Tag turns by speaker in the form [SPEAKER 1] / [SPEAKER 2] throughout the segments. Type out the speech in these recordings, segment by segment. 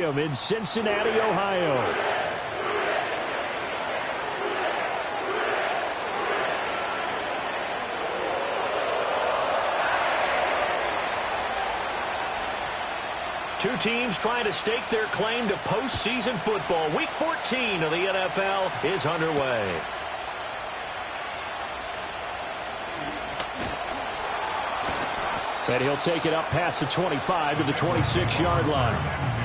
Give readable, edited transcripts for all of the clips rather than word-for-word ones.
[SPEAKER 1] In Cincinnati, Ohio. Two teams trying to stake their claim to postseason football. Week 14 of the NFL is underway. And he'll take it up past the 25 to the 26-yard line.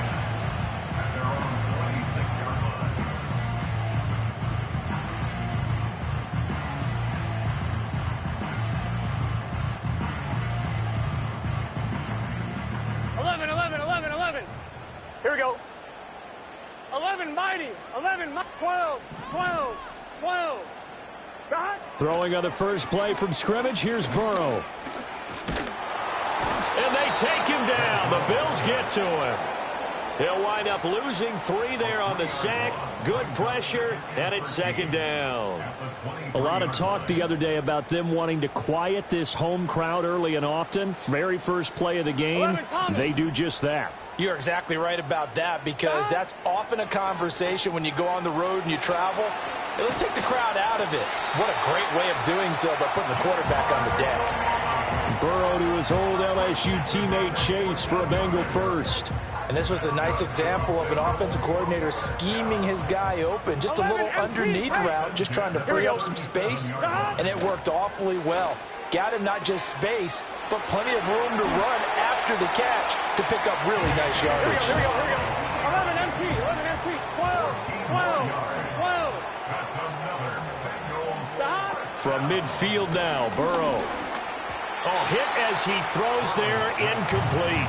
[SPEAKER 2] 11. Here we go. 11 mighty. 11, 12. Shot.
[SPEAKER 1] Throwing on the first play from scrimmage. Here's Burrow. And they take him down. The Bills get to him. He'll wind up losing 3 there on the sack. Good pressure, and it's second down. A lot of talk the other day about them wanting to quiet this home crowd early and often. Very first play of the game, they do just that.
[SPEAKER 3] You're exactly right about that, because that's often a conversation when you go on the road and you travel. Hey, let's take the crowd out of it. What a great way of doing so by putting the quarterback on the deck.
[SPEAKER 1] Burrow to his old LSU teammate Chase for a Bengal first.
[SPEAKER 3] And this was a nice example of an offensive coordinator scheming his guy open. Just a little underneath route, just trying to free up some space, and it worked awfully well. Got him not just space, but plenty of room to run after the catch to pick up really nice yardage.
[SPEAKER 2] Here we go. 11 empty. 12. Stop.
[SPEAKER 1] From midfield now, Burrow. Oh, hit as he throws there, incomplete.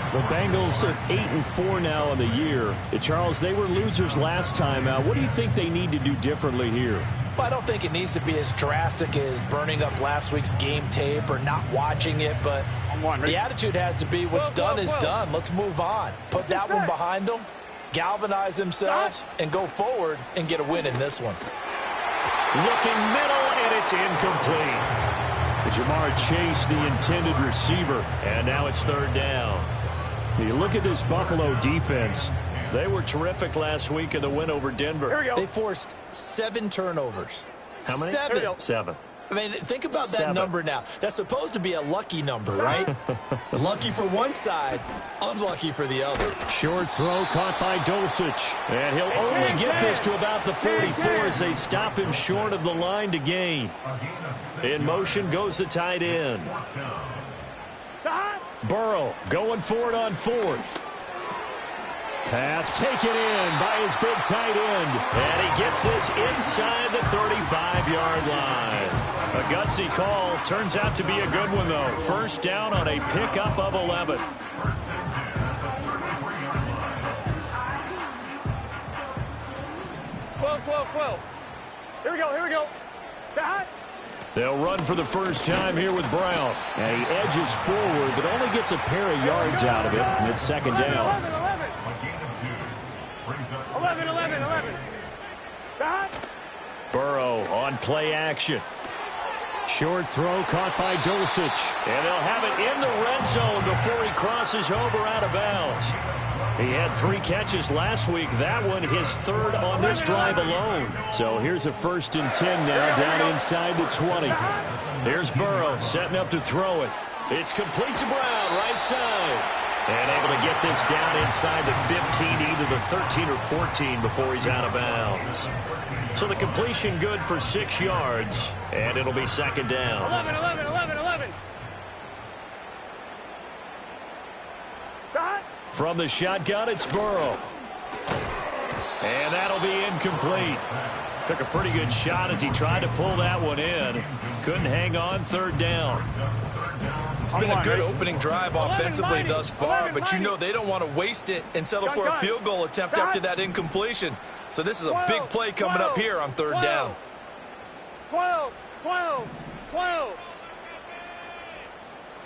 [SPEAKER 1] The Bengals are 8-4 now in the year. Charles, they were losers last time out. What do you think they need to do differently here?
[SPEAKER 3] Well, I don't think it needs to be as drastic as burning up last week's game tape or not watching it, but the attitude has to be what's done is done. Let's move on. Put that one behind them, galvanize themselves, and go forward and get a win in this one.
[SPEAKER 1] Looking middle, and it's incomplete. Jamar Chase, the intended receiver, and now it's third down. You look at this Buffalo defense. They were terrific last week in the win over Denver.
[SPEAKER 3] They forced 7 turnovers.
[SPEAKER 1] How many? 7.
[SPEAKER 3] I mean, think about that number now. That's supposed to be a lucky number, right? Lucky for one side, unlucky for the other.
[SPEAKER 1] Short throw caught by Dulcich. And he'll only get this to about the 44 as they stop him short of the line to gain. In motion goes the tight end. Burrow going for it on 4th. Pass taken in by his big tight end. And he gets this inside the 35-yard line. A gutsy call. Turns out to be a good one, though. First down on a pickup of 11.
[SPEAKER 2] Twelve. Here we go. Shot.
[SPEAKER 1] They'll run for the first time here with Brown. And he edges forward, but only gets a pair of yards out of it. And it's second down.
[SPEAKER 2] 11. Shot.
[SPEAKER 1] Burrow on play action. Short throw caught by Dulcich. And they'll have it in the red zone before he crosses over out of bounds. He had 3 catches last week. That one his 3rd on this drive alone. So here's a 1st and 10 now down inside the 20. Here's Burrow setting up to throw it. It's complete to Brown, right side. And able to get this down inside the 15, either the 13 or 14 before he's out of bounds. So the completion good for 6 yards, and it'll be second down.
[SPEAKER 2] 11. Shot.
[SPEAKER 1] From the shotgun, it's Burrow. And that'll be incomplete. Took a pretty good shot as he tried to pull that one in. Couldn't hang on, 3rd down.
[SPEAKER 3] It's been a good opening drive offensively thus far, but you know they don't want to waste it and settle for a field goal attempt after that incompletion. So this is a big play coming up here on 3rd down.
[SPEAKER 2] 12.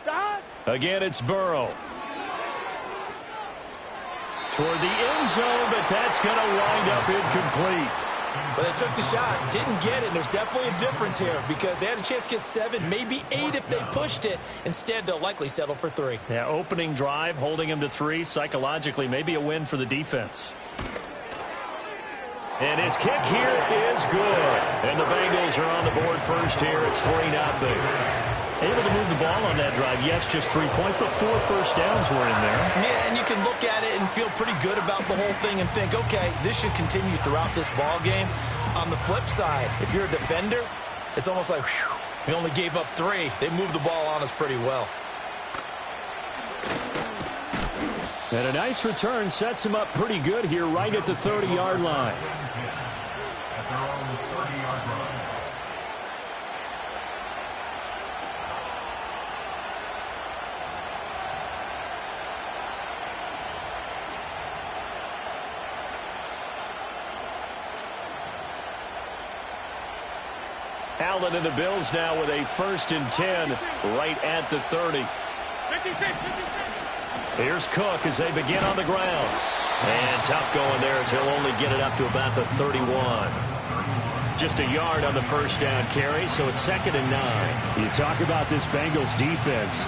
[SPEAKER 2] Shot.
[SPEAKER 1] Again, it's Burrow. Toward the end zone, but that's going to wind up incomplete.
[SPEAKER 3] But they took the shot, didn't get it. And there's definitely a difference here because they had a chance to get 7, maybe 8 if they pushed it. Instead, they'll likely settle for 3.
[SPEAKER 1] Yeah, opening drive, holding him to 3. Psychologically, maybe a win for the defense. And his kick here is good. And the Bengals are on the board first here. It's 3-0. Able to move the ball on that drive. Yes, just 3 points, but 4 first downs were in there.
[SPEAKER 3] Yeah, and you can look at it and feel pretty good about the whole thing and think, okay, this should continue throughout this ball game. On the flip side, if you're a defender, it's almost like, whew, we only gave up 3. They moved the ball on us pretty well.
[SPEAKER 1] And a nice return sets him up pretty good here right at the 30-yard line. Allen and the Bills now with a 1st and 10 right at the 30.
[SPEAKER 2] 56.
[SPEAKER 1] Here's Cook as they begin on the ground. And tough going there as he'll only get it up to about the 31. Just a yard on the first down carry, so it's 2nd and 9. You talk about this Bengals defense.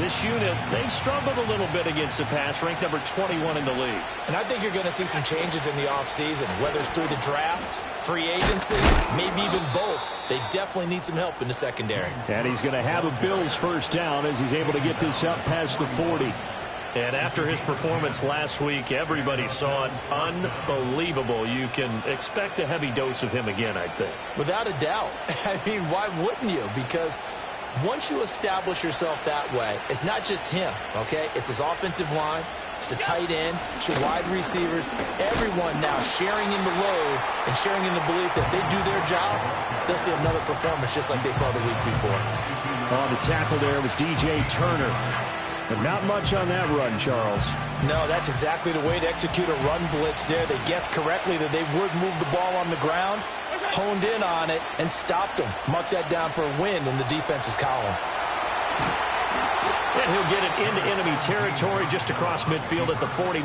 [SPEAKER 1] This unit, they've struggled a little bit against the pass, ranked number 21 in the league.
[SPEAKER 3] And I think you're going to see some changes in the offseason, whether it's through the draft, free agency, maybe even both. They definitely need some help in the secondary.
[SPEAKER 1] And he's going to have a Bills first down as he's able to get this up past the 40. And after his performance last week, everybody saw it. Unbelievable. You can expect a heavy dose of him again, I think.
[SPEAKER 3] Without a doubt. I mean, why wouldn't you? Because once you establish yourself that way, it's not just him, okay? It's his offensive line, it's the tight end, it's your wide receivers, everyone now sharing in the load and sharing in the belief that they do their job, they'll see another performance just like they saw the week before.
[SPEAKER 1] On the tackle there was DJ Turner. But not much on that run, Charles.
[SPEAKER 3] No, that's exactly the way to execute a run blitz there. They guessed correctly that they would move the ball on the ground, honed in on it, and stopped them. Mark that down for a win in the defense's column.
[SPEAKER 1] And he'll get it into enemy territory just across midfield at the 49.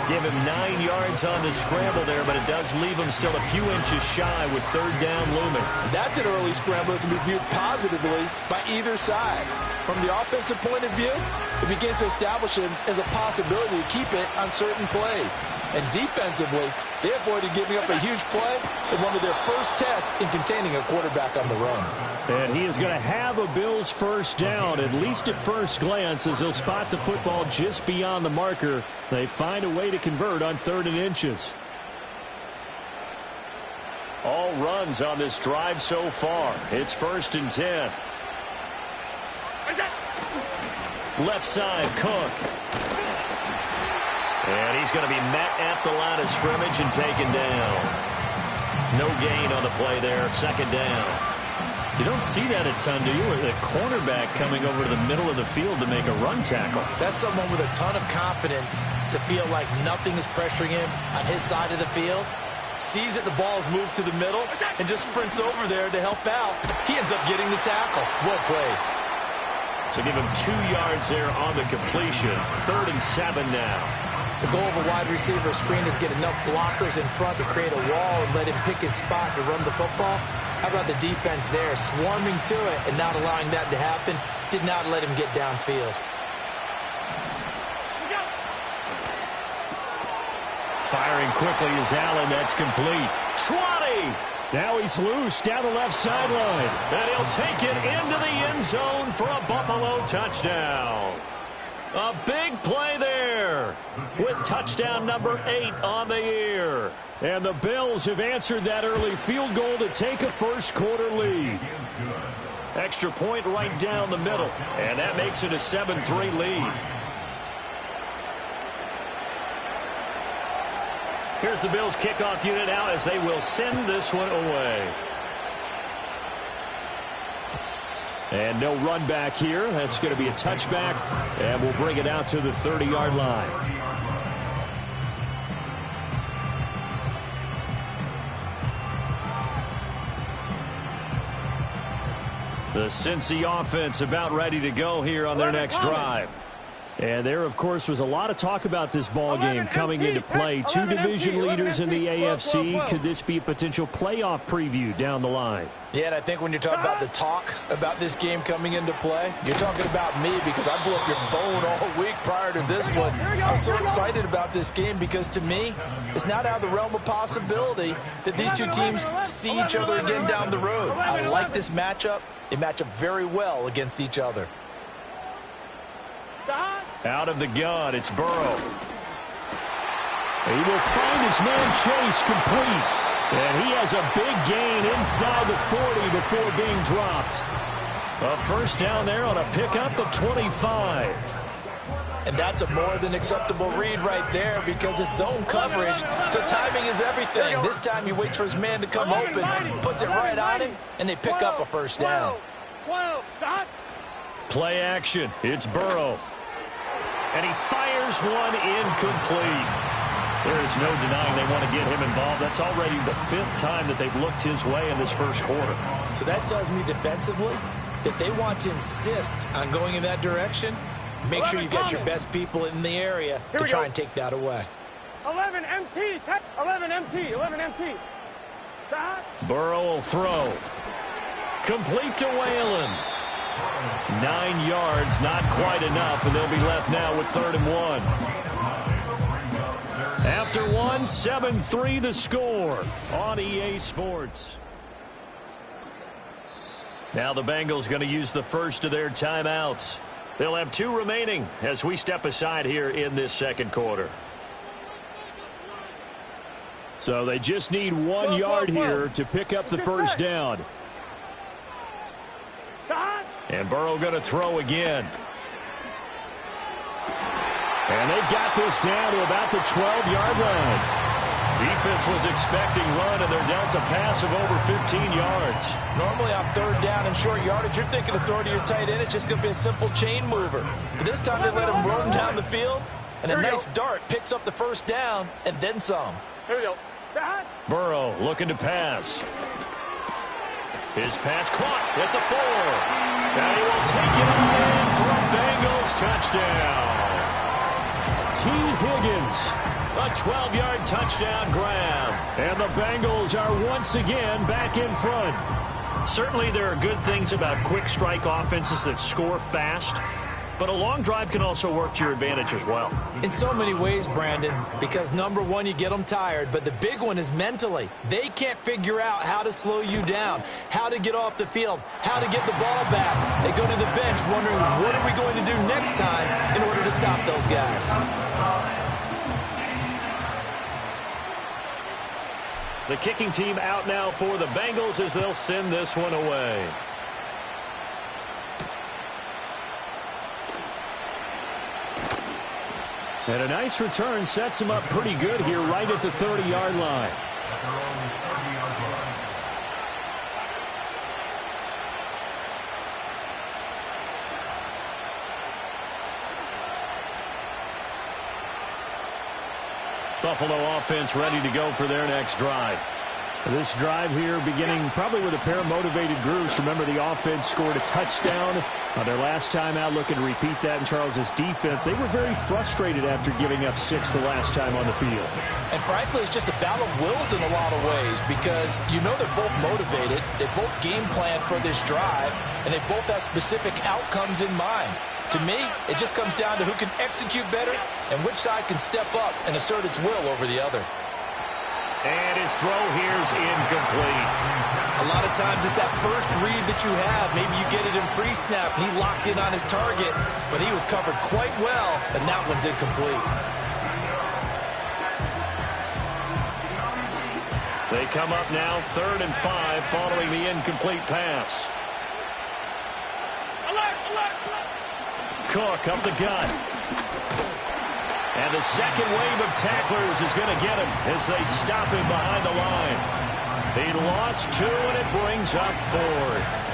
[SPEAKER 1] Give him 9 yards on the scramble there, but it does leave him still a few inches shy with 3rd down looming.
[SPEAKER 3] That's an early scramble that can be viewed positively by either side. From the offensive point of view, it begins to establish him as a possibility to keep it on certain plays. And defensively, they avoided giving up a huge play in one of their first tests in containing a quarterback on the run.
[SPEAKER 1] And he is going to have a Bills first down, at least at first glance, as he'll spot the football just beyond the marker. They find a way to convert on 3rd and inches. All runs on this drive so far. It's 1st and 10. Left side, Cook. And he's going to be met at the line of scrimmage and taken down. No gain on the play there. 2nd down. You don't see that a ton, do you? The cornerback coming over to the middle of the field to make a run tackle.
[SPEAKER 3] That's someone with a ton of confidence to feel like nothing is pressuring him on his side of the field. Sees that the ball is moved to the middle and just sprints over there to help out. He ends up getting the tackle. Well played.
[SPEAKER 1] So give him 2 yards there on the completion. 3rd and 7 now.
[SPEAKER 3] The goal of a wide receiver screen is get enough blockers in front to create a wall and let him pick his spot to run the football. How about the defense there, swarming to it and not allowing that to happen? Did not let him get downfield.
[SPEAKER 1] Firing quickly is Allen. That's complete. 20. Now he's loose down the left sideline. And he'll take it into the end zone for a Buffalo touchdown. A big play there with touchdown number 8 on the year. And the Bills have answered that early field goal to take a first quarter lead. Extra point right down the middle. And that makes it a 7-3 lead. Here's the Bills kickoff unit now as they will send this one away. And no run back here. That's going to be a touchback. And we'll bring it out to the 30-yard line. The Cincy offense about ready to go here on their next drive. And there, of course, was a lot of talk about this ball game coming into play. Two division leaders in the AFC. Could this be a potential playoff preview down the line?
[SPEAKER 3] Yeah, and I think when you're talking about the talk about this game coming into play, you're talking about me because I blew up your phone all week prior to this one. I'm so excited about this game because, to me, it's not out of the realm of possibility that these two teams see each other again down the road. I like this matchup. They match up very well against each other.
[SPEAKER 1] Out of the gun, it's Burrow. He will find his man Chase complete. And he has a big gain inside the 40 before being dropped. A first down there on a pickup of 25.
[SPEAKER 3] And that's a more than acceptable read right there because it's zone coverage, so timing is everything. This time he waits for his man to come open, puts it right on him, and they pick up a first down.
[SPEAKER 1] Play action. It's Burrow. And he fires one incomplete. There is no denying they want to get him involved. That's already the 5th time that they've looked his way in this first quarter.
[SPEAKER 3] So that tells me defensively that they want to insist on going in that direction. Make sure you've got your best people in the area to try and take that away.
[SPEAKER 2] 11 MT. 11 MT. 11 MT.
[SPEAKER 1] Burrow will throw. Complete to Whalen. 9 yards, not quite enough, and they'll be left now with 3rd and 1. After 1, 7-3 the score on EA Sports. Now the Bengals going to use the first of their timeouts. They'll have 2 remaining as we step aside here in this second quarter. So they just need 1 yard here to pick up the first down. And Burrow going to throw again. And they've got this down to about the 12-yard line. Defense was expecting run, and they're down to pass of over 15 yards.
[SPEAKER 3] Normally on 3rd down and short yardage, you're thinking of throwing to your tight end. It's just going to be a simple chain mover. But this time they let him roam down the field, and a nice dart picks up the first down and then some.
[SPEAKER 2] Here we go.
[SPEAKER 1] Burrow looking to pass. His pass caught at the 4. And he will take it in for a Bengals touchdown. T. Higgins, a 12-yard touchdown grab. And the Bengals are once again back in front. Certainly there are good things about quick strike offenses that score fast. But a long drive can also work to your advantage as well.
[SPEAKER 3] In so many ways, Brandon, because number one, you get them tired, but the big one is mentally. They can't figure out how to slow you down, how to get off the field, how to get the ball back. They go to the bench wondering, what are we going to do next time in order to stop those guys?
[SPEAKER 1] The kicking team out now for the Bengals as they'll send this one away. And a nice return sets him up pretty good here right at the 30-yard line. Buffalo offense ready to go for their next drive. This drive here beginning probably with a pair of motivated groups. Remember, the offense scored a touchdown on their last time out. Looking to repeat that in Charles's defense. They were very frustrated after giving up 6 the last time on the field.
[SPEAKER 3] And frankly, it's just a battle of wills in a lot of ways because you know they're both motivated. They both game plan for this drive, and they both have specific outcomes in mind. To me, it just comes down to who can execute better and which side can step up and assert its will over the other.
[SPEAKER 1] And his throw here's incomplete.
[SPEAKER 3] A lot of times it's that first read that you have. Maybe you get it in pre-snap. He locked in on his target, but he was covered quite well, and that one's incomplete.
[SPEAKER 1] They come up now 3rd and 5 following the incomplete pass. Cook up the gut. And the second wave of tacklers is going to get him as they stop him behind the line. He lost 2, and it brings up 4th.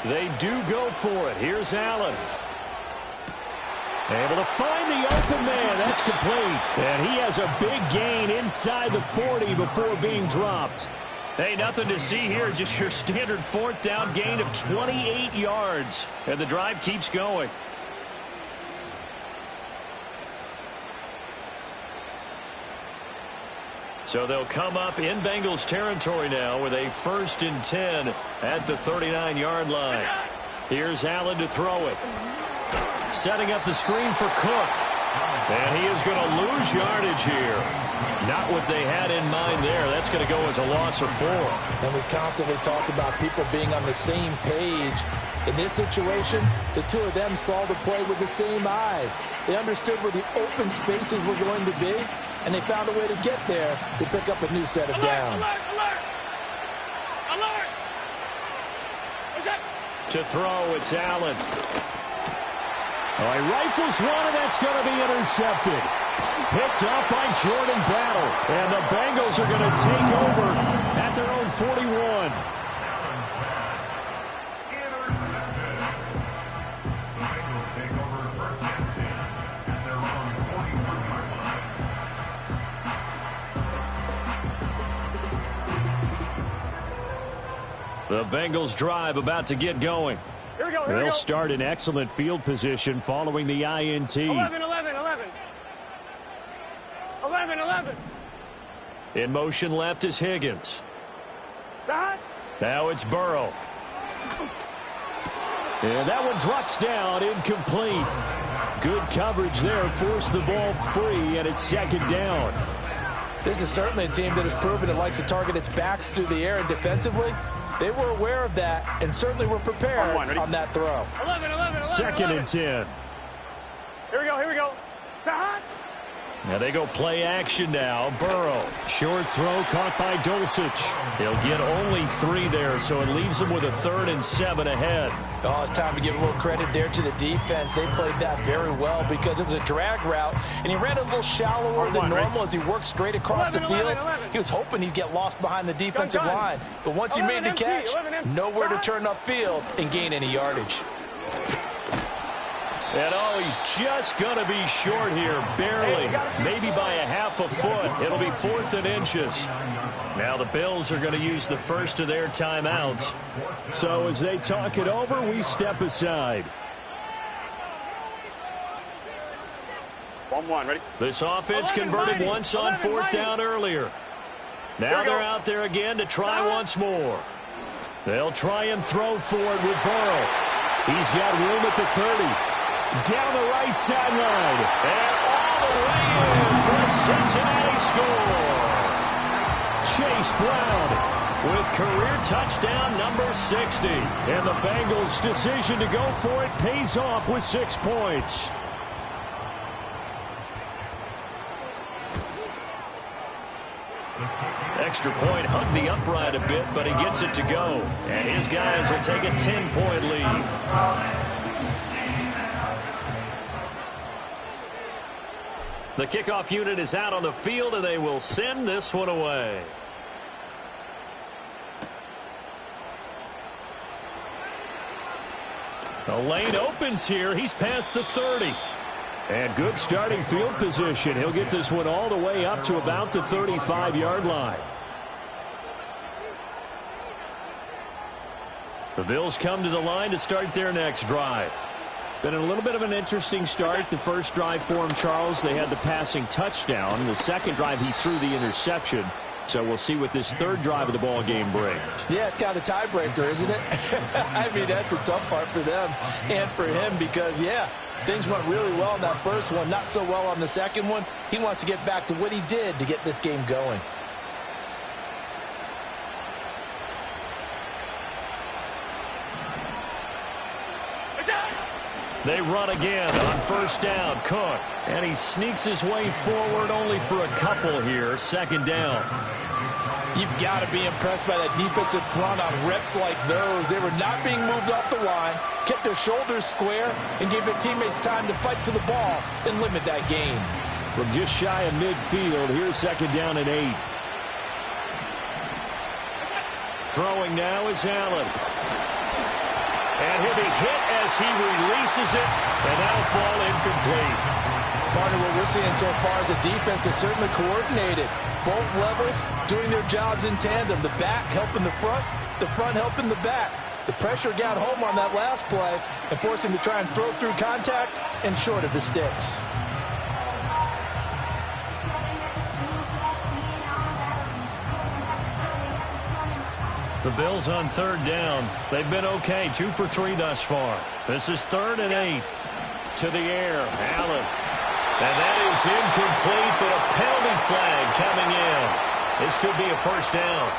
[SPEAKER 1] They do go for it. Here's Allen. Able to find the open man. That's complete. And he has a big gain inside the 40 before being dropped. Hey, nothing to see here. Just your standard fourth down gain of 28 yards. And the drive keeps going. So they'll come up in Bengals territory now with a 1st and 10 at the 39-yard line. Here's Allen to throw it. Setting up the screen for Cook. And he is going to lose yardage here. Not what they had in mind there. That's going to go as a loss of 4.
[SPEAKER 3] And we constantly talk about people being on the same page. In this situation, the two of them saw the play with the same eyes. They understood where the open spaces were going to be, and they found a way to get there to pick up a new set of downs.
[SPEAKER 2] Alert! Alert! What's that?
[SPEAKER 1] To throw, it's Allen. Oh, he rifles one, and that's going to be intercepted. Picked up by Jordan Battle. And the Bengals are going to take over at their own 41. The Bengals drive about to get going.
[SPEAKER 2] Here we go.
[SPEAKER 1] They'll start in excellent field position following the INT.
[SPEAKER 2] 11.
[SPEAKER 1] In motion left is Higgins.
[SPEAKER 2] Side.
[SPEAKER 1] Now it's Burrow. And that one drops down, incomplete. Good coverage there, forced the ball free, and it's 2nd down.
[SPEAKER 3] This is certainly a team that has proven it likes to target its backs through the air, and defensively, they were aware of that and certainly were prepared on that throw.
[SPEAKER 2] 11.
[SPEAKER 1] 2nd and 10.
[SPEAKER 2] Here we go. Side.
[SPEAKER 1] Now they go play action now. Burrow. Short throw caught by Dulcich. He'll get only 3 there, so it leaves him with a 3rd and 7 ahead.
[SPEAKER 3] Oh, it's time to give a little credit there to the defense. They played that very well because it was a drag route, and he ran a little shallower than normal as he worked straight across the field. He was hoping he'd get lost behind the defensive line, but once he made the catch, nowhere to turn upfield and gain any yardage.
[SPEAKER 1] And oh, he's just going to be short here, barely, maybe by a half a foot. It'll be 4th and inches. Now the Bills are going to use the first of their timeouts. So as they talk it over, we step aside.
[SPEAKER 2] 1-1, ready?
[SPEAKER 1] This offense converted once on 4th down earlier. Now they're out there again to try once more. They'll try and throw for it with Burrow. He's got room at the 30. Down the right sideline. And all the way in for a Cincinnati score. Chase Brown with career touchdown number 60. And the Bengals' decision to go for it pays off with 6 points. Extra point hugged the upright a bit, but he gets it to go. And his guys will take a 10-point lead. The kickoff unit is out on the field, and they will send this one away. The lane opens here. He's past the 30. And good starting field position. He'll get this one all the way up to about the 35-yard line. The Bills come to the line to start their next drive. Been a little bit of an interesting start. The first drive for him, Charles, they had the passing touchdown. The second drive, he threw the interception. So we'll see what this third drive of the ball game brings.
[SPEAKER 3] Yeah, it's kind of a tiebreaker, isn't it? I mean, that's the tough part for them and for him because, yeah, things went really well in that first one, not so well on the second one. He wants to get back to what he did to get this game going.
[SPEAKER 1] They run again on first down. Cook. And he sneaks his way forward only for a couple here. 2nd down.
[SPEAKER 3] You've got to be impressed by that defensive front on reps like those. They were not being moved off the line, kept their shoulders square, and gave their teammates time to fight to the ball and limit that gain.
[SPEAKER 1] From just shy of midfield, here's 2nd down and 8. Throwing now is Allen. And he'll be hit as he releases it, and that'll fall incomplete.
[SPEAKER 3] Partner, what we're seeing so far is the defense is certainly coordinated. Both levels doing their jobs in tandem. The back helping the front helping the back. The pressure got home on that last play and forced him to try and throw through contact and short of the sticks.
[SPEAKER 1] The Bills on third down. They've been okay, 2 for 3 thus far. This is 3rd and 8. To the air, Allen. And that is incomplete, but a penalty flag coming in. This could be a first down.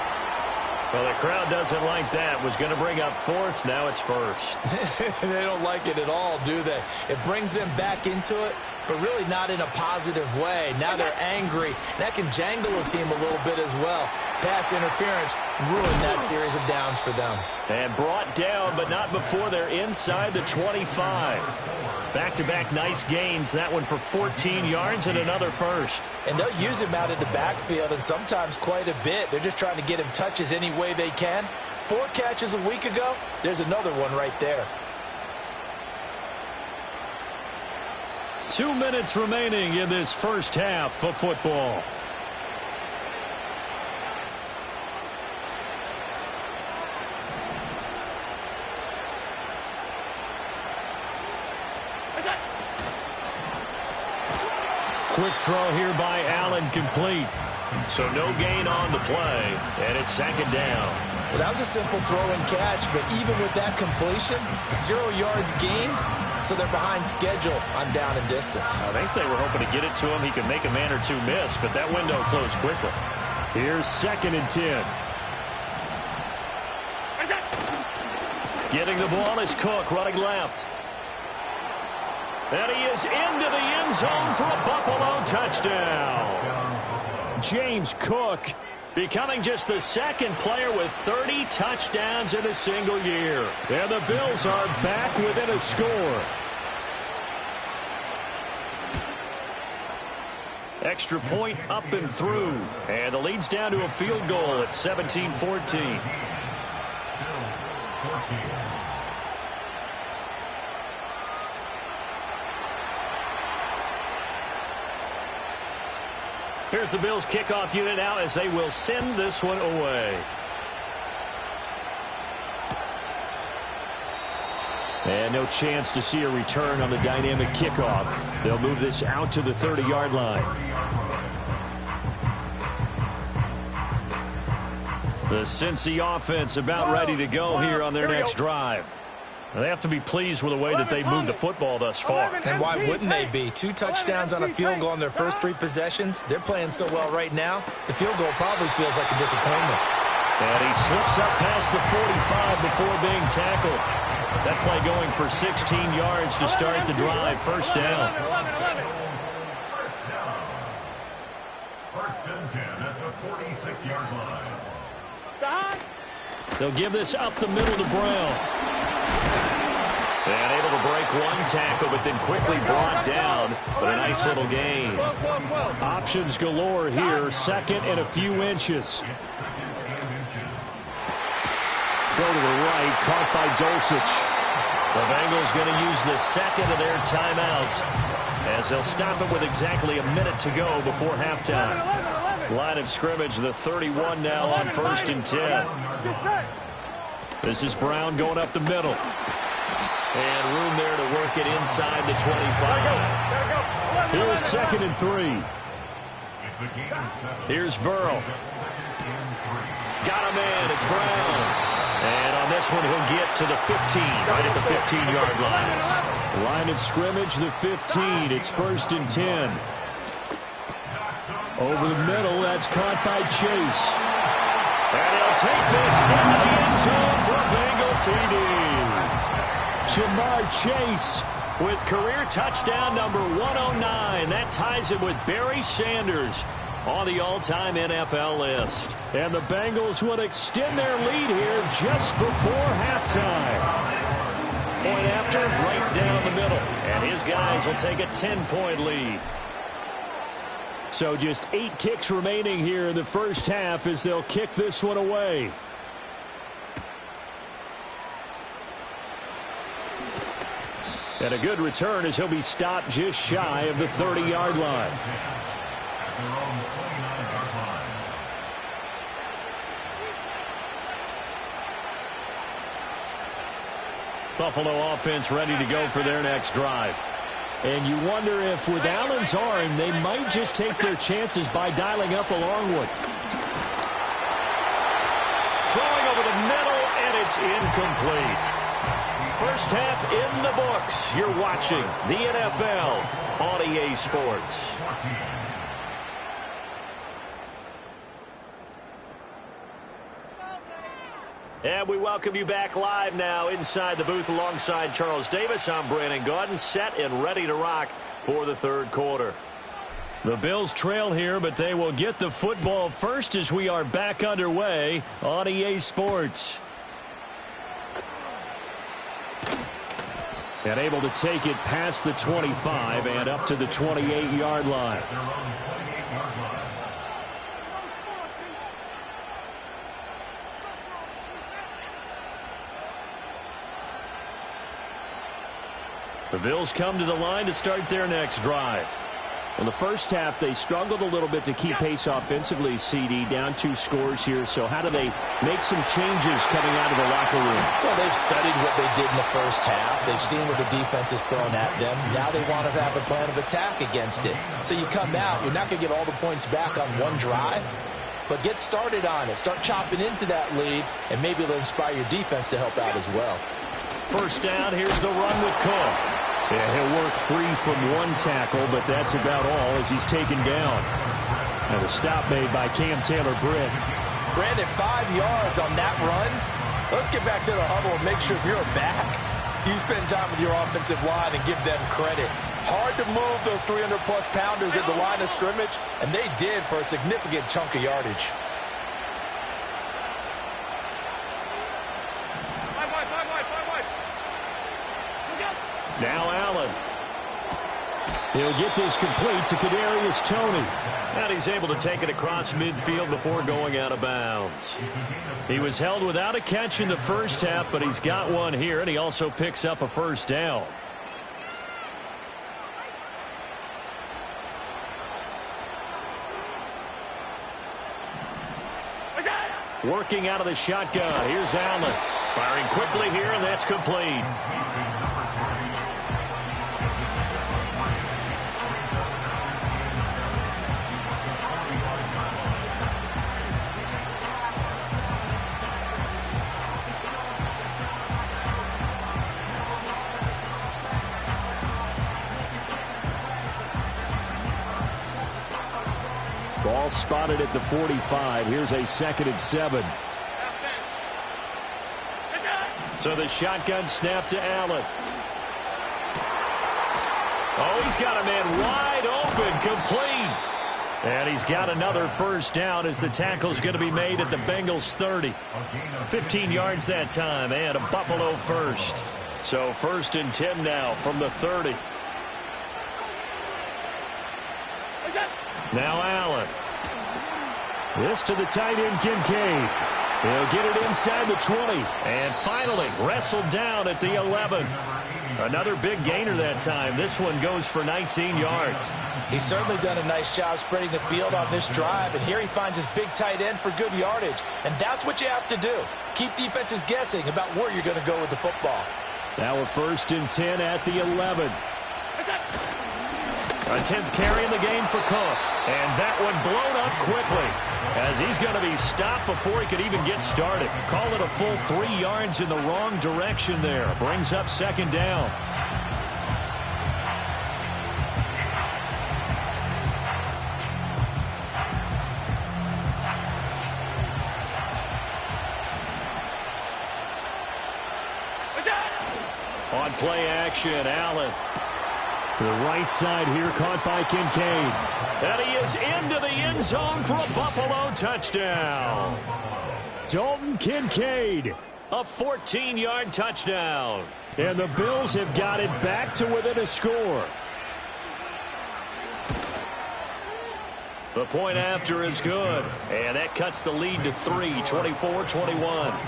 [SPEAKER 1] Well, the crowd doesn't like that. Was going to bring up 4th. Now it's 1st.
[SPEAKER 3] They don't like it at all, do they? It brings them back into it, but really not in a positive way. Now they're angry. That can jangle a team a little bit as well. Pass interference ruined that series of downs for them.
[SPEAKER 1] And brought down, but not before they're inside the 25. Back-to-back nice gains. That one for 14 yards and another first.
[SPEAKER 3] And they'll use him out in the backfield, and sometimes quite a bit. They're just trying to get him touches any way they can. 4 catches a week ago. There's another one right there.
[SPEAKER 1] 2 minutes remaining in this first half of football. Quick throw here by Allen, complete. So no gain on the play, and it's 2nd down.
[SPEAKER 3] Well, that was a simple throw and catch, but even with that completion, 0 yards gained, so they're behind schedule on down and distance.
[SPEAKER 1] I think they were hoping to get it to him. He could make a man or two miss, but that window closed quickly. Here's 2nd and 10. Getting the ball is Cook, running left. And he is into the end zone for a Buffalo touchdown. James Cook becoming just the 2nd player with 30 touchdowns in a single year. And the Bills are back within a score. Extra point up and through. And the lead's down to a field goal at 17-14. Here's the Bills kickoff unit now as they will send this one away. And no chance to see a return on the dynamic kickoff. They'll move this out to the 30-yard line. The Cincy offense about ready to go here on their next drive. They have to be pleased with the way that they've moved the football thus far.
[SPEAKER 3] And why wouldn't they be? 2 touchdowns on a field goal in their first 3 possessions. They're playing so well right now, the field goal probably feels like a disappointment.
[SPEAKER 1] And he slips up past the 45 before being tackled. That play going for 16 yards to start the drive. First down.
[SPEAKER 4] First and 10 at the 46-yard line.
[SPEAKER 1] They'll give this up the middle to Brown. And able to break one tackle, but then quickly brought down. But a nice little gain. Options galore here. 2nd and a few inches. Throw to the right, caught by Dulcich. The Bengals going to use the 2nd of their timeouts as they'll stop it with exactly a minute to go before halftime. Line of scrimmage, the 31 now on 1st and 10. This is Brown going up the middle. And room there to work it inside the 25. Here's 2nd and 3. Here's Burrow. Got him in. It's Brown. And on this one, he'll get to the 15, right at the 15-yard line. Line of scrimmage, the 15. It's 1st and 10. Over the middle, that's caught by Chase. And he'll take this into the end zone for a Bengal TD. Jamar Chase with career touchdown number 109. That ties him with Barry Sanders on the all-time NFL list. And the Bengals would extend their lead here just before halftime. Point after, right down the middle. And his guys will take a 10-point lead. So just 8 ticks remaining here in the first half as they'll kick this one away. And a good return as he'll be stopped just shy of the 30-yard line.
[SPEAKER 4] At their own 29-yard line.
[SPEAKER 1] Buffalo offense ready to go for their next drive. And you wonder if with Allen's arm, they might just take their chances by dialing up a long one. Throwing over the middle, and it's incomplete. First half in the books. You're watching the NFL on EA Sports. And we welcome you back live now inside the booth alongside Charles Davis. I'm Brandon Gaudin, set and ready to rock for the third quarter. The Bills trail here, but they will get the football first as we are back underway on EA Sports. And able to take it past the 25 and up to the 28-yard line. The Bills come to the line to start their next drive. In the first half, they struggled a little bit to keep pace offensively, CD, down 2 scores here. So how do they make some changes coming out of the locker room?
[SPEAKER 3] Well, they've studied what they did in the first half. They've seen what the defense is throwing at them. Now they want to have a plan of attack against it. So you come out, you're not going to get all the points back on one drive, but get started on it. Start chopping into that lead, and maybe it'll inspire your defense to help out as well.
[SPEAKER 1] First down, here's the run with Cook. Yeah, he'll work free from one tackle, but that's about all as he's taken down. And a stop made by Cam Taylor-Britt.
[SPEAKER 3] Brandon, 5 yards on that run. Let's get back to the huddle and make sure if you're back, you spend time with your offensive line and give them credit. Hard to move those 300-plus pounders at the line of scrimmage, and they did for a significant chunk of yardage.
[SPEAKER 1] Now Allen. He'll get this complete to Kadarius Toney. And he's able to take it across midfield before going out of bounds. He was held without a catch in the first half, but he's got one here, and he also picks up a first down. Working out of the shotgun. Here's Allen. Firing quickly here, and that's complete. Ball spotted at the 45. Here's a 2nd and 7. So the shotgun snap to Allen. Oh, he's got a man wide open, complete. And he's got another first down as the tackle's going to be made at the Bengals 30. 15 yards that time and a Buffalo first. So 1st and 10 now from the 30. Now Allen. This to the tight end, Kincaid. He'll get it inside the 20. And finally wrestled down at the 11. Another big gainer that time. This one goes for 19 yards.
[SPEAKER 3] He's certainly done a nice job spreading the field on this drive. And here he finds his big tight end for good yardage. And that's what you have to do. Keep defenses guessing about where you're going to go with the football.
[SPEAKER 1] Now a 1st and 10 at the 11. A 10th carry in the game for Cook. And that one blown up quickly as he's going to be stopped before he could even get started. Call it a full 3 yards in the wrong direction there. Brings up 2nd down. On play action, Allen. To the right side here, caught by Kincaid. And he is into the end zone for a Buffalo touchdown. Dalton Kincaid, a 14-yard touchdown. And the Bills have got it back to within a score. The point after is good. And that cuts the lead to 3, 24-21.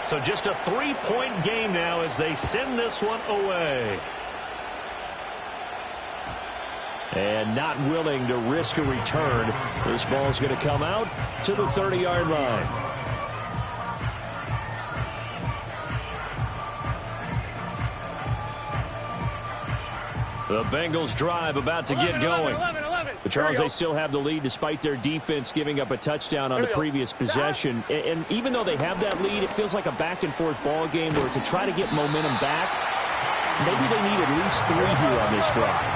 [SPEAKER 1] So just a 3-point game now as they send this one away. And not willing to risk a return. This ball's going to come out to the 30-yard line. The Bengals drive about to get going. But Charles, they still have the lead despite their defense giving up a touchdown on the previous possession. And even though they have that lead, it feels like a back-and-forth ball game where to try to get momentum back, maybe they need at least 3 here on this drive.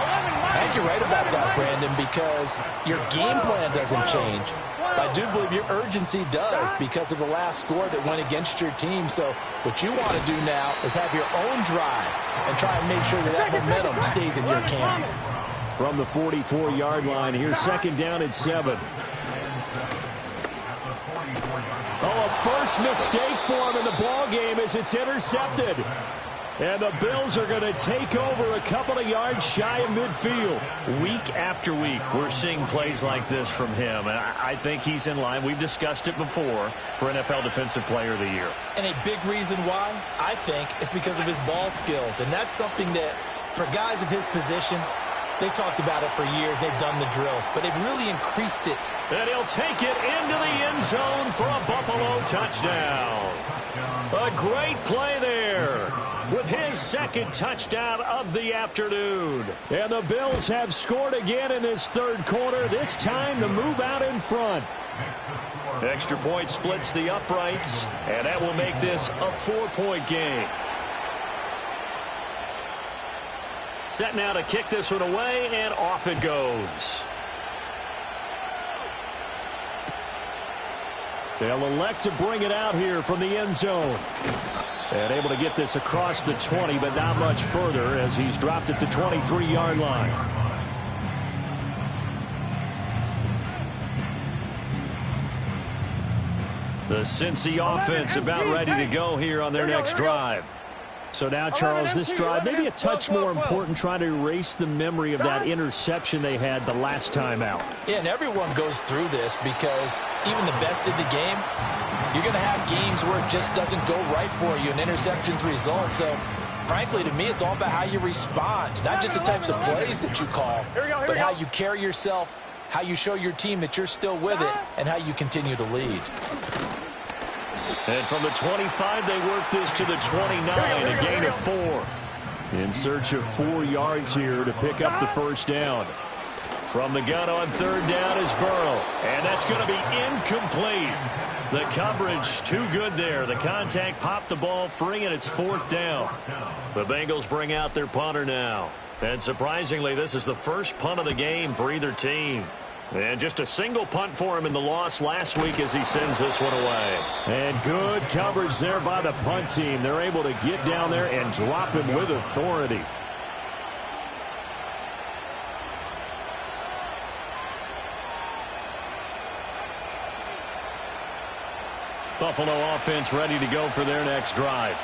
[SPEAKER 3] I think you're right about that, Brandon, because your game plan doesn't change. I do believe your urgency does because of the last score that went against your team. So what you want to do now is have your own drive and try and make sure that momentum stays in your camp.
[SPEAKER 1] From the 44-yard line, here's second down and 7. Oh, a first mistake for him in the ball game as it's intercepted. And the Bills are going to take over a couple of yards shy of midfield. Week after week, we're seeing plays like this from him. And I think he's in line. We've discussed it before for NFL Defensive Player of the Year.
[SPEAKER 3] And a big reason why, I think, is because of his ball skills. And that's something that, for guys of his position, they've talked about it for years. They've done the drills. But they've really increased it.
[SPEAKER 1] And he'll take it into the end zone for a Buffalo touchdown. A great play there with his second touchdown of the afternoon. And the Bills have scored again in this third quarter, this time to move out in front. Extra point splits the uprights, and that will make this a 4-point game. Set now to kick this one away, and off it goes. They'll elect to bring it out here from the end zone. And able to get this across the 20, but not much further as he's dropped it to 23-yard line. The Cincy offense about ready to go here on their next drive. So now, Charles, this drive maybe a touch more important, trying to erase the memory of that interception they had the last time out.
[SPEAKER 3] Yeah, and everyone goes through this because even the best in the game, you're going to have games where it just doesn't go right for you and interceptions result. So, frankly, to me, it's all about how you respond, not just the types of plays that you call, but how you carry yourself, how you show your team that you're still with it, and how you continue to lead.
[SPEAKER 1] And from the 25, they work this to the 29, a gain of 4. In search of 4 yards here to pick up the first down. From the gun on third down is Burrow. And that's going to be incomplete. The coverage too good there. The contact popped the ball free, and it's 4th down. The Bengals bring out their punter now. And surprisingly, this is the first punt of the game for either team. And just a single punt for him in the loss last week as he sends this one away. And good coverage there by the punt team. They're able to get down there and drop him with authority. Buffalo offense ready to go for their next drive.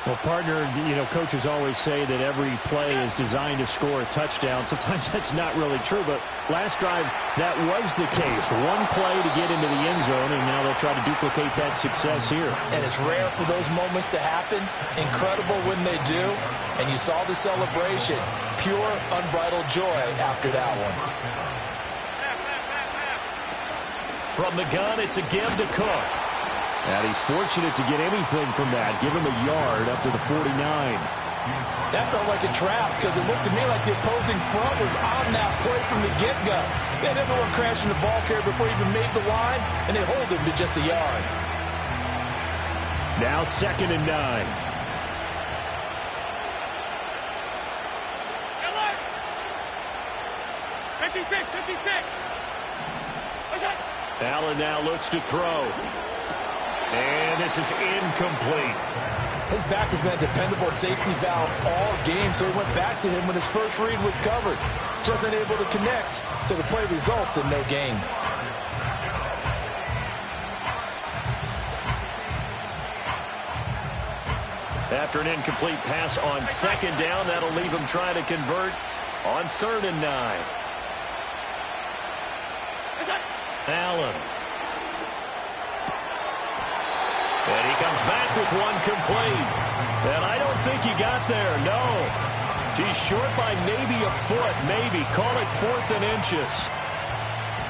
[SPEAKER 1] Well, partner, coaches always say that every play is designed to score a touchdown. Sometimes that's not really true, but last drive, that was the case. One play to get into the end zone, and now they'll try to duplicate that success here.
[SPEAKER 3] And it's rare for those moments to happen. Incredible when they do. And you saw the celebration. Pure, unbridled joy after that one.
[SPEAKER 1] From the gun, it's a give to Cook. And he's fortunate to get anything from that. Give him a yard up to the 49.
[SPEAKER 3] That felt like a trap because it looked to me like the opposing front was on that play from the get-go. They had everyone crashing the ball carrier before he even made the line, and they hold him to just a yard.
[SPEAKER 1] Now 2nd and 9. Allen now looks to throw. And this is incomplete.
[SPEAKER 3] His back has been a dependable safety valve all game, so he went back to him when his first read was covered. Just unable to connect, so the play results in no gain.
[SPEAKER 1] After an incomplete pass on 2nd down, that'll leave him trying to convert on 3rd and 9. Allen. And he comes back with one complete. And I don't think he got there, no. He's short by maybe a foot, maybe. Call it 4th and inches.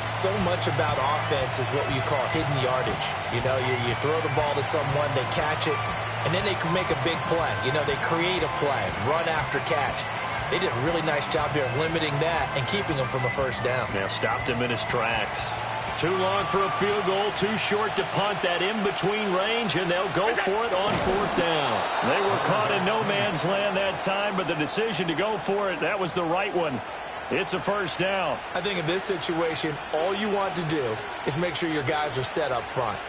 [SPEAKER 3] So much about offense is what you call hidden yardage. You know, you throw the ball to someone, they catch it, and then they can make a big play. You know, they create a play, run after catch. They did a really nice job here of limiting that and keeping him from a first down.
[SPEAKER 1] Now stopped him in his tracks. Too long for a field goal, too short to punt. That in-between range, and they'll go for it on 4th down. They were caught in no man's land that time, but the decision to go for it, that was the right one. It's a first down.
[SPEAKER 3] I think in this situation, all you want to do is make sure your guys are set up front.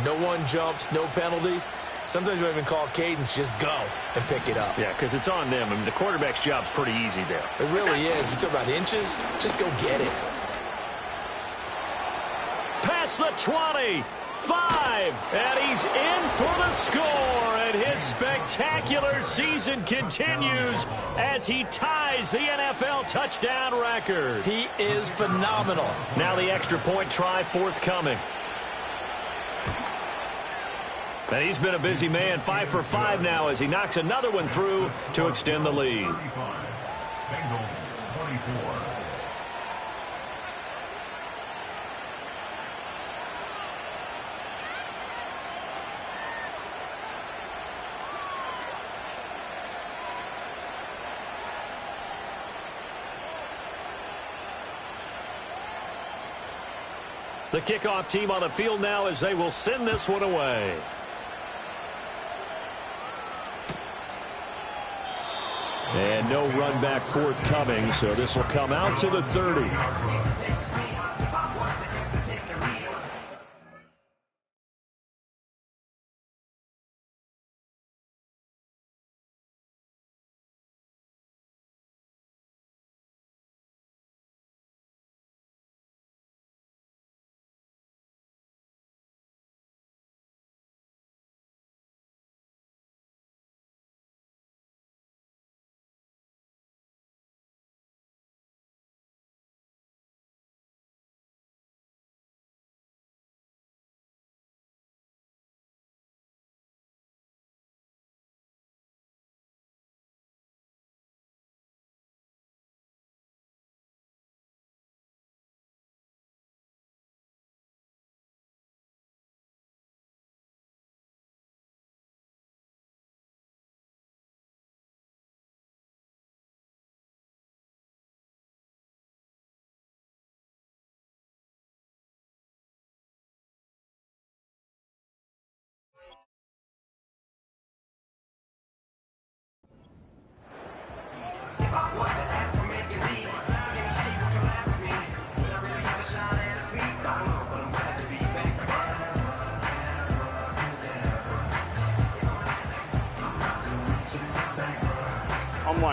[SPEAKER 3] No one jumps, no penalties. Sometimes you even call cadence, just go and pick it up.
[SPEAKER 1] Yeah, because it's on them. I mean, the quarterback's job's pretty easy there.
[SPEAKER 3] It really is. You talk about inches, just go get it.
[SPEAKER 1] Past the 20, 5, and he's in for the score. And his spectacular season continues as he ties the NFL touchdown record.
[SPEAKER 3] He is phenomenal.
[SPEAKER 1] Now the extra point try forthcoming. And he's been a busy man, 5 for 5 now as he knocks another one through to extend the lead.
[SPEAKER 4] Bengals 24.
[SPEAKER 1] The kickoff team on the field now as they will send this one away. And no run back forthcoming, so this will come out to the 30.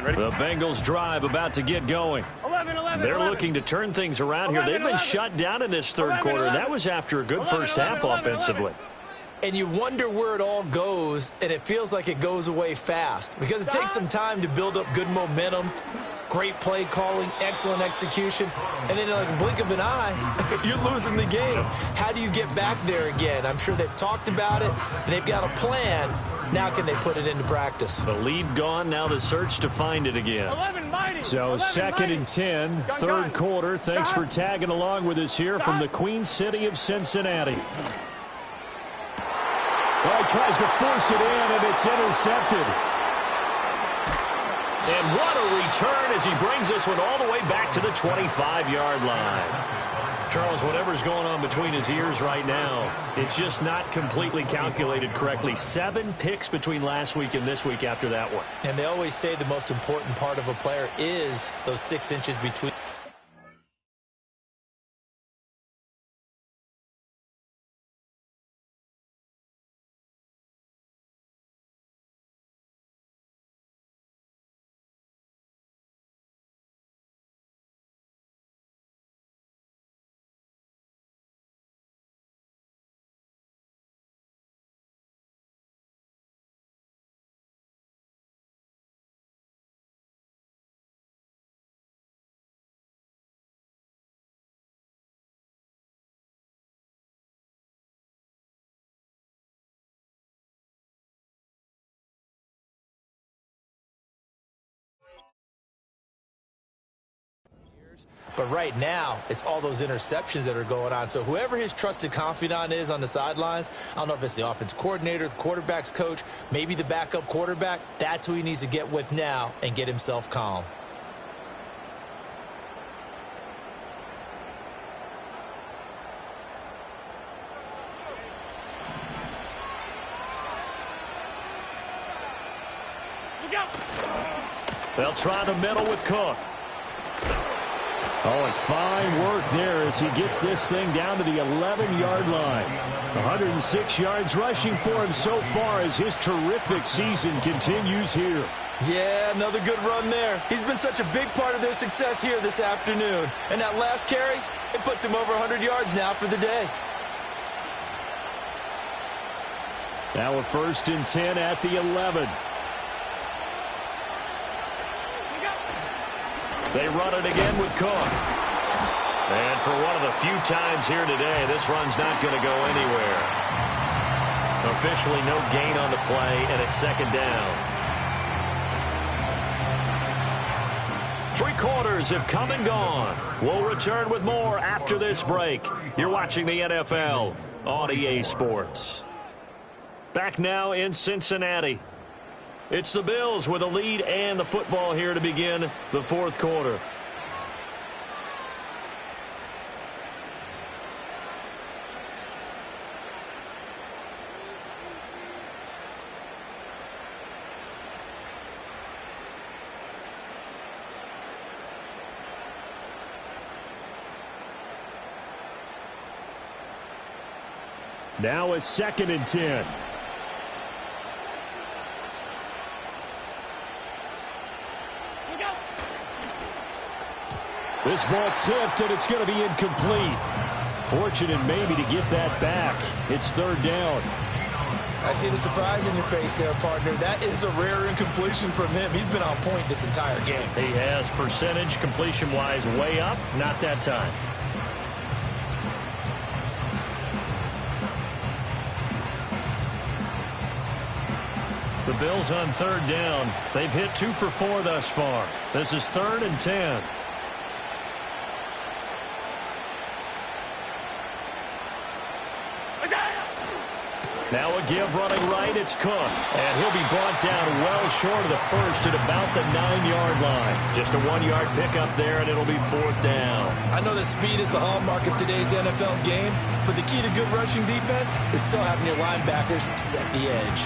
[SPEAKER 1] The Bengals drive about to get going.
[SPEAKER 2] 11,
[SPEAKER 1] They're looking to turn things around here. They've been shut down in this third quarter, and that was after a good first half offensively.
[SPEAKER 3] And you wonder where it all goes, and it feels like it goes away fast because it takes some time to build up good momentum, great play calling, excellent execution, and then like a blink of an eye, you're losing the game. How do you get back there again? I'm sure they've talked about it, and they've got a plan. Now can they put it into practice?
[SPEAKER 1] The lead gone, now the search to find it again.
[SPEAKER 2] 11 mighty.
[SPEAKER 1] So 2nd and 10, third quarter. Thanks for tagging along with us here from the Queen City of Cincinnati. Well, he tries to force it in, and it's intercepted. And what a return as he brings this one all the way back to the 25-yard line. Charles, whatever's going on between his ears right now, it's just not completely calculated correctly. 7 picks between last week and this week after that one.
[SPEAKER 3] And they always say the most important part of a player is those 6 inches between. But right now, it's all those interceptions that are going on. So whoever his trusted confidant is on the sidelines, I don't know if it's the offensive coordinator, the quarterback's coach, maybe the backup quarterback, that's who he needs to get with now and get himself calm.
[SPEAKER 1] They'll try the middle with Cook. Oh, and fine work there as he gets this thing down to the 11-yard line. 106 yards rushing for him so far as his terrific season continues here.
[SPEAKER 3] Yeah, another good run there. He's been such a big part of their success here this afternoon. And that last carry, it puts him over 100 yards now for the day.
[SPEAKER 1] Now a 1st and 10 at the 11. They run it again with Cook. And for one of the few times here today, this run's not going to go anywhere. Officially no gain on the play, and it's 2nd down. 3 quarters have come and gone. We'll return with more after this break. You're watching the NFL on EA Sports. Back now in Cincinnati. It's the Bills with a lead and the football here to begin the 4th quarter. Now a 2nd and 10. This ball tipped, and it's going to be incomplete. Fortunate maybe to get that back. It's 3rd down.
[SPEAKER 3] I see the surprise in your face there, partner. That is a rare incompletion from him. He's been on point this entire game.
[SPEAKER 1] He has percentage completion-wise way up. Not that time. The Bills on 3rd down. They've hit 2 for 4 thus far. This is 3rd and 10. Now a give running right, it's Cook. And he'll be brought down well short of the 1st at about the 9-yard line. Just a 1-yard pickup there, and it'll be 4th down.
[SPEAKER 3] I know that speed is the hallmark of today's NFL game, but the key to good rushing defense is still having your linebackers set the edge.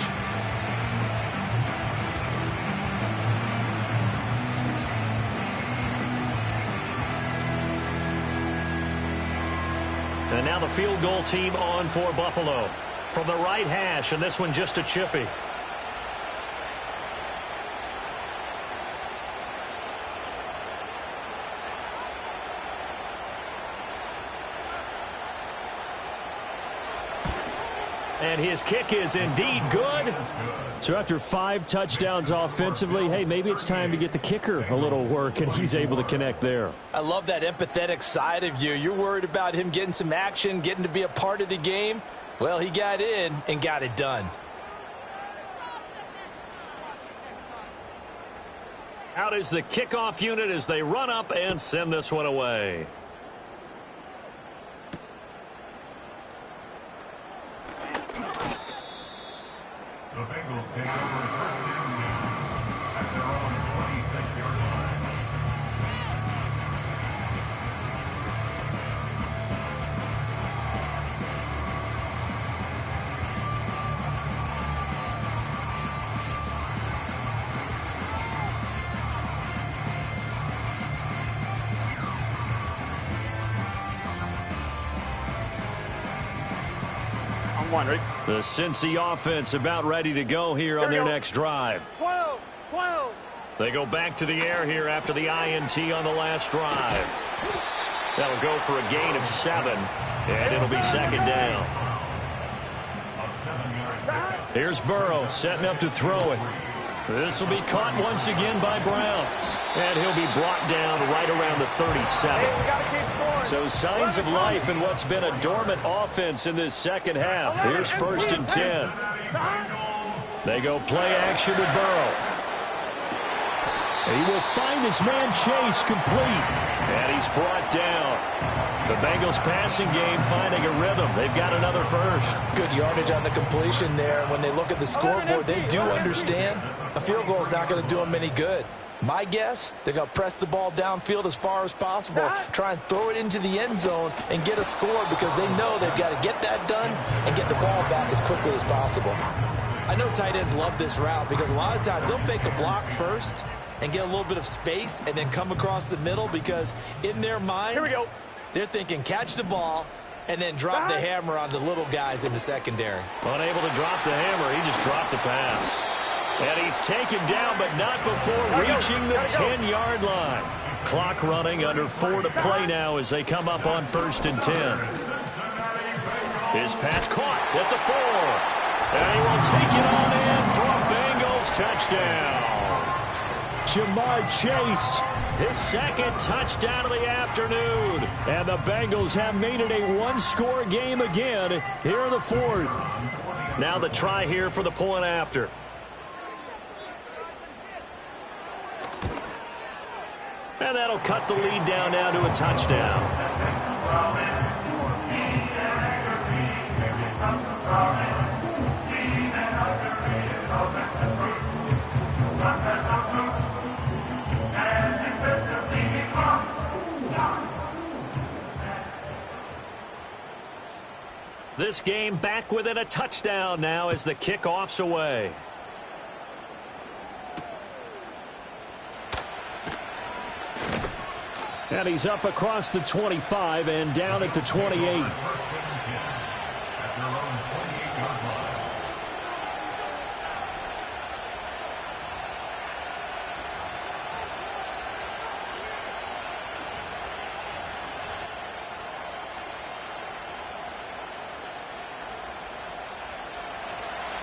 [SPEAKER 1] And now the field goal team on for Buffalo. From the right hash, and this one just a chippy. And his kick is indeed good. So after 5 touchdowns offensively, hey, maybe it's time to get the kicker a little work, and he's able to connect there.
[SPEAKER 3] I love that empathetic side of you. You're worried about him getting some action, getting to be a part of the game. Well, he got in and got it done.
[SPEAKER 1] Out is the kickoff unit as they run up and send this one away.
[SPEAKER 4] The Bengals take over 1st and 10 at their own 26-yard line.
[SPEAKER 1] The Cincy offense about ready to go here on their next drive.
[SPEAKER 2] 12.
[SPEAKER 1] They go back to the air here after the INT on the last drive. That'll go for a gain of 7, and it'll be 2nd down. Here's Burrow setting up to throw it. This will be caught once again by Brown. And he'll be brought down right around the 37. So signs of life in what's been a dormant offense in this 2nd half. Here's 1st and 10. They go play action with Burrow. He will find his man Chase complete. And he's brought down. The Bengals passing game finding a rhythm. They've got another first.
[SPEAKER 3] Good yardage on the completion there. And when they look at the scoreboard, they do understand a field goal is not going to do them any good. My guess, they're going to press the ball downfield as far as possible, try and throw it into the end zone and get a score because they know they've got to get that done and get the ball back as quickly as possible.
[SPEAKER 5] I know tight ends love this route because a lot of times they'll fake a block first and get a little bit of space and then come across the middle because in their mind, they're thinking catch the ball and then drop the hammer on the little guys in the secondary.
[SPEAKER 1] Unable to drop the hammer, he just dropped the pass. And he's taken down, but not before reaching the 10-yard line. Clock running, under 4 to play now as they come up on 1st and 10. His pass caught at the 4. And he will take it on in for a Bengals touchdown. Jamar Chase, his second touchdown of the afternoon. And the Bengals have made it a one-score game again here in the 4th. Now the try here for the point after. And that'll cut the lead down now to a touchdown. This game back within a touchdown now as the kickoff's away. And he's up across the 25 and down at the 28.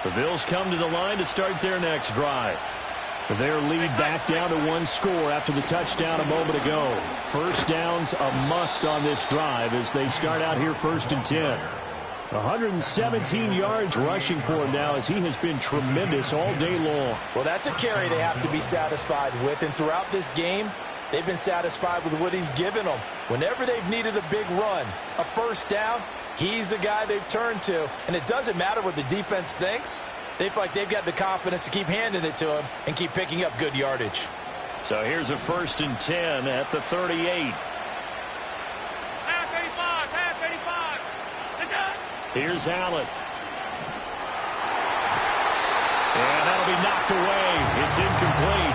[SPEAKER 1] The Bills come to the line to start their next drive. Their lead back down to one score after the touchdown a moment ago. First down's a must on this drive as they start out here 1st and 10. 117 yards rushing for him now as he has been tremendous all day long.
[SPEAKER 3] Well, that's a carry they have to be satisfied with. And throughout this game, they've been satisfied with what he's given them. Whenever they've needed a big run, a first down, he's the guy they've turned to. And it doesn't matter what the defense thinks. They feel like they've got the confidence to keep handing it to him and keep picking up good yardage.
[SPEAKER 1] So here's a 1st and 10 at the 38.
[SPEAKER 2] Half 85.
[SPEAKER 1] Here's Allen. And that'll be knocked away. It's incomplete.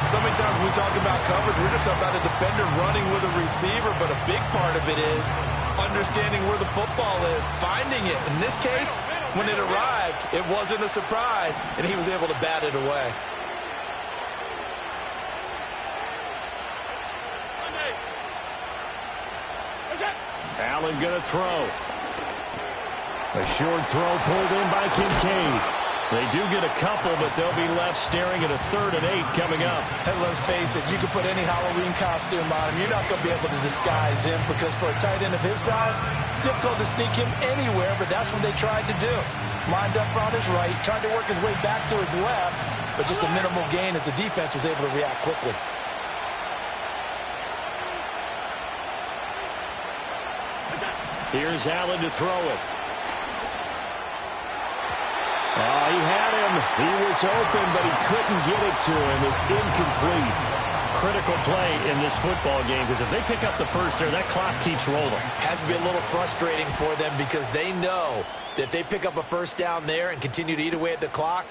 [SPEAKER 5] So many times when we talk about coverage, we're just about a defender running with a receiver, but a big part of it is understanding where the football is, finding it. In this case, when it arrived, it wasn't a surprise, and he was able to bat it away.
[SPEAKER 1] Allen going to throw. A short throw pulled in by Kincaid. They do get a couple, but they'll be left staring at a 3rd and 8 coming up.
[SPEAKER 3] And let's face it, you can put any Halloween costume on him. You're not going to be able to disguise him because for a tight end of his size, difficult to sneak him anywhere, but that's what they tried to do. Lined up on his right, tried to work his way back to his left, but just a minimal gain as the defense was able to react quickly.
[SPEAKER 1] Here's Allen to throw it. He had him. He was open, but he couldn't get it to him. It's incomplete. Critical play in this football game because if they pick up the first there, that clock keeps rolling.
[SPEAKER 5] Has to be a little frustrating for them because they know that if they pick up a first down there and continue to eat away at the clock,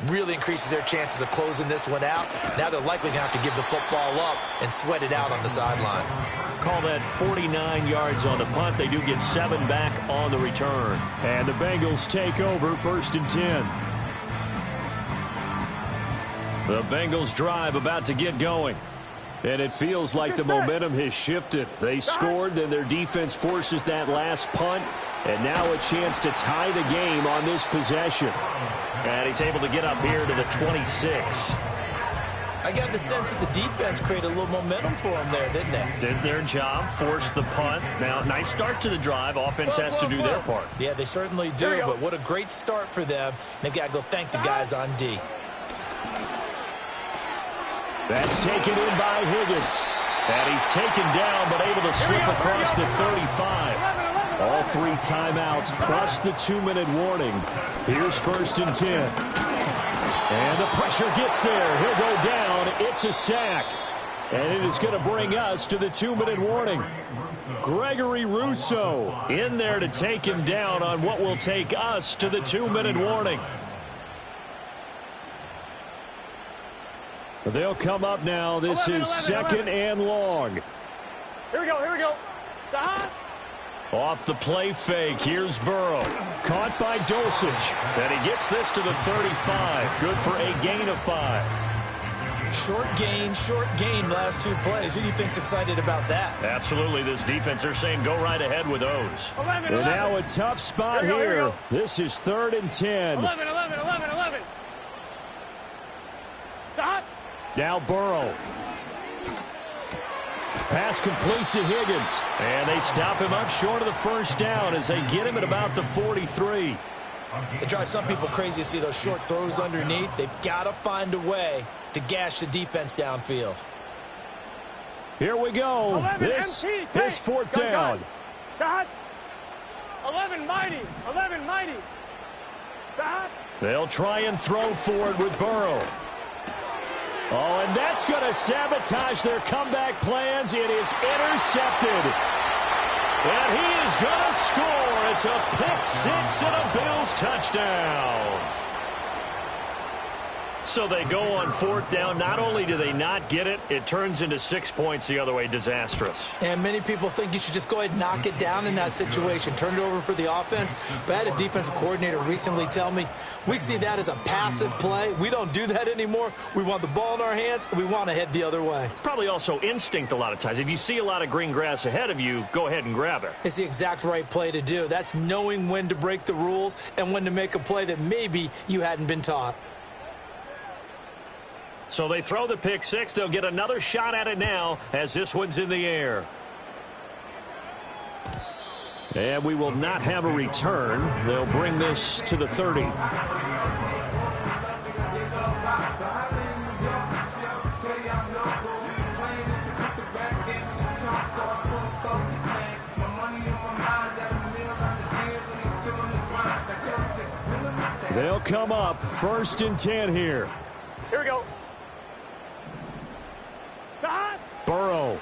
[SPEAKER 5] really increases their chances of closing this one out. Now they're likely going to have to give the football up and sweat it out on the sideline.
[SPEAKER 1] Call that 49 yards on the punt. They do get 7 back on the return. And the Bengals take over 1st and 10. The Bengals drive about to get going. And it feels like the momentum has shifted. They scored, then their defense forces that last punt. And now a chance to tie the game on this possession. And he's able to get up here to the 26.
[SPEAKER 5] I got the sense that the defense created a little momentum for them there, didn't they?
[SPEAKER 1] Did their job, forced the punt. Now, nice start to the drive. Offense has to do their part.
[SPEAKER 5] Yeah, they certainly do, but what a great start for them. They've got to go thank the guys on D.
[SPEAKER 1] That's taken in by Higgins. And he's taken down, but able to slip across the 35. All 3 timeouts plus the 2-minute warning. Here's 1st and 10. And the pressure gets there. He'll go down. It's a sack. And it is going to bring us to the 2-minute warning. Gregory Rousseau in there to take him down on what will take us to the 2-minute warning. They'll come up now. This is 2nd and long.
[SPEAKER 2] Here we go.
[SPEAKER 1] Off the play fake. Here's Burrow. Caught by Dulcich. And he gets this to the 35. Good for a gain of 5.
[SPEAKER 5] Short gain last 2 plays. Who do you think's excited about that?
[SPEAKER 1] Absolutely. This defense, they're saying go right ahead with those.
[SPEAKER 2] 11.
[SPEAKER 1] And now a tough spot here. This is 3rd and 10.
[SPEAKER 2] 11. Stop.
[SPEAKER 1] Now Burrow. Pass complete to Higgins. And they stop him up short of the 1st down as they get him at about the 43.
[SPEAKER 5] It drives some people crazy to see those short throws underneath. They've got to find a way to gash the defense downfield.
[SPEAKER 1] Here we go.
[SPEAKER 2] 11
[SPEAKER 1] This
[SPEAKER 2] MT,
[SPEAKER 1] is 4th down.
[SPEAKER 2] Stop. 11 mighty. Stop.
[SPEAKER 1] They'll try and throw forward with Burrow. Oh, and that's going to sabotage their comeback plans. It is intercepted. And he is going to score. It's a pick 6 and a Bills touchdown. So they go on 4th down. Not only do they not get it, it turns into 6 points the other way. Disastrous.
[SPEAKER 5] And many people think you should just go ahead and knock it down in that situation. Turn it over for the offense. But I had a defensive coordinator recently tell me, we see that as a passive play. We don't do that anymore. We want the ball in our hands, and we want to head the other way.
[SPEAKER 1] It's probably also instinct a lot of times. If you see a lot of green grass ahead of you, go ahead and grab it.
[SPEAKER 5] It's the exact right play to do. That's knowing when to break the rules and when to make a play that maybe you hadn't been taught.
[SPEAKER 1] So they throw the pick 6. They'll get another shot at it now as this one's in the air. And we will not have a return. They'll bring this to the 30. They'll come up 1st and 10 here.
[SPEAKER 2] Here we go.
[SPEAKER 1] Burrow.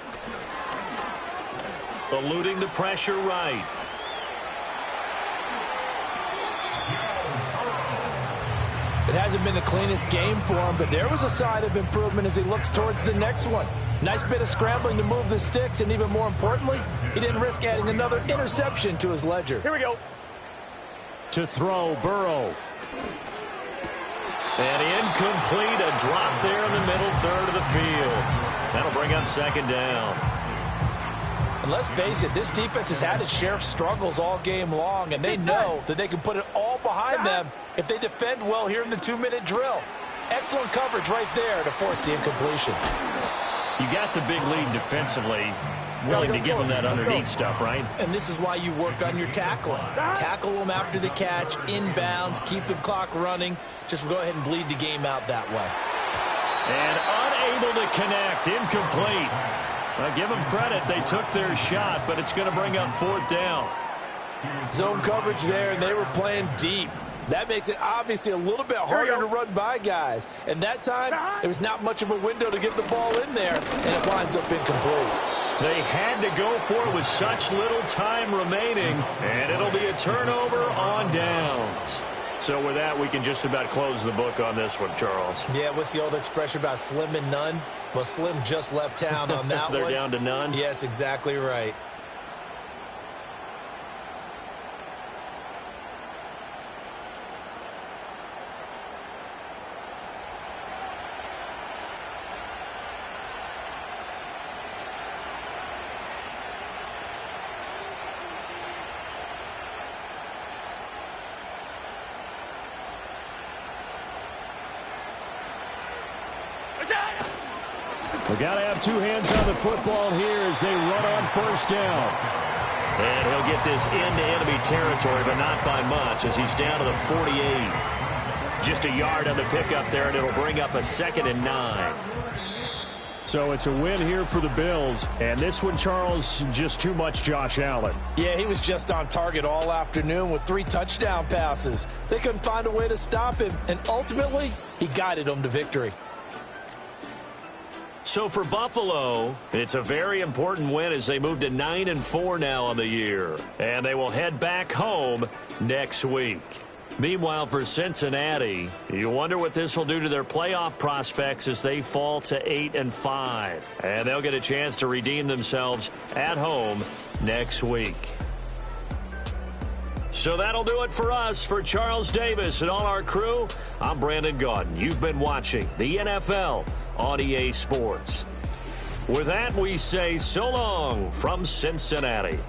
[SPEAKER 1] Eluding the pressure right.
[SPEAKER 3] It hasn't been the cleanest game for him, but there was a sign of improvement as he looks towards the next one. Nice bit of scrambling to move the sticks, and even more importantly, he didn't risk adding another interception to his ledger.
[SPEAKER 2] Here we go.
[SPEAKER 1] To throw, Burrow. And incomplete, a drop there in the middle third of the field. That'll bring up 2nd down.
[SPEAKER 3] And let's face it, this defense has had its share of struggles all game long, and they know that they can put it all behind them if they defend well here in the 2-minute drill. Excellent coverage right there to force the incompletion.
[SPEAKER 1] You got the big lead defensively. Willing to give them that underneath stuff, right?
[SPEAKER 5] And this is why you work on your tackling. Tackle them after the catch, inbounds, keep the clock running. Just go ahead and bleed the game out that way.
[SPEAKER 1] And unable to connect, incomplete. Well, give them credit, they took their shot, but it's going to bring up 4th down.
[SPEAKER 3] Zone coverage there, and they were playing deep. That makes it obviously a little bit harder to run by guys. And that time, there was not much of a window to get the ball in there, and it winds up incomplete.
[SPEAKER 1] They had to go for it with such little time remaining, and it'll be a turnover on downs. So with that, we can just about close the book on this one, Charles.
[SPEAKER 5] Yeah, what's the old expression about slim and none? Well, Slim just left town on that
[SPEAKER 1] They're
[SPEAKER 5] one.
[SPEAKER 1] down to none?
[SPEAKER 5] Yes, exactly right.
[SPEAKER 1] We got to have 2 hands on the football here as they run on 1st down. And he'll get this into enemy territory, but not by much as he's down to the 48. Just a yard on the pickup there, and it'll bring up a 2nd and 9. So it's a win here for the Bills. And this one, Charles, just too much Josh Allen.
[SPEAKER 3] Yeah, he was just on target all afternoon with 3 touchdown passes. They couldn't find a way to stop him, and ultimately, he guided them to victory.
[SPEAKER 1] So for Buffalo, it's a very important win as they move to 9-4 now on the year. And they will head back home next week. Meanwhile, for Cincinnati, you wonder what this will do to their playoff prospects as they fall to 8-5. And they'll get a chance to redeem themselves at home next week. So that'll do it for us. For Charles Davis and all our crew, I'm Brandon Gaudin. You've been watching the NFL on EA Sports. With that, we say so long from Cincinnati.